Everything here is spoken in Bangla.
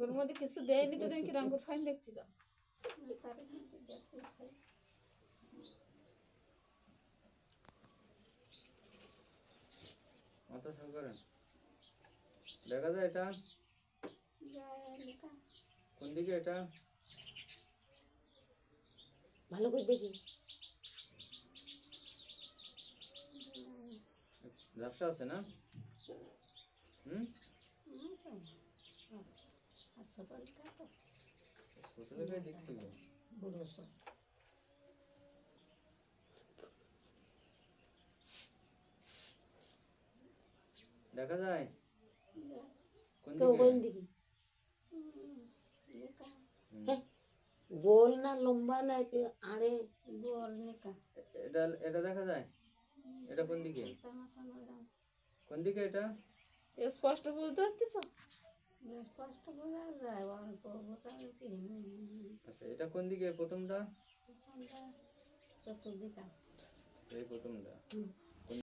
ওর মধ্যে কিছু দেয়নি তো তুমি কিরম করে ফাইল দেখতে যাও? মাথা সাফ করেন। দেখা যায় এটা কোন দিকে? এটা ভালো করে দেখি। ঝাপসা আছে না? ছোট লেখায় দেখতে হবে। দেখা যায় কোন দিকে? গোল না লম্বা না আরে গোল নিকা। এটা এটা দেখা যায়? এটা কোন দিকে? কোন দিকে এটা? স্পষ্ট বুঝতে পারতেছ? স্পষ্ট বোঝা যায়, অল্প বোঝা কি? আচ্ছা, এটা কোন দিকে? প্রথমটা চতুর্দিকে এই প্রথমটা।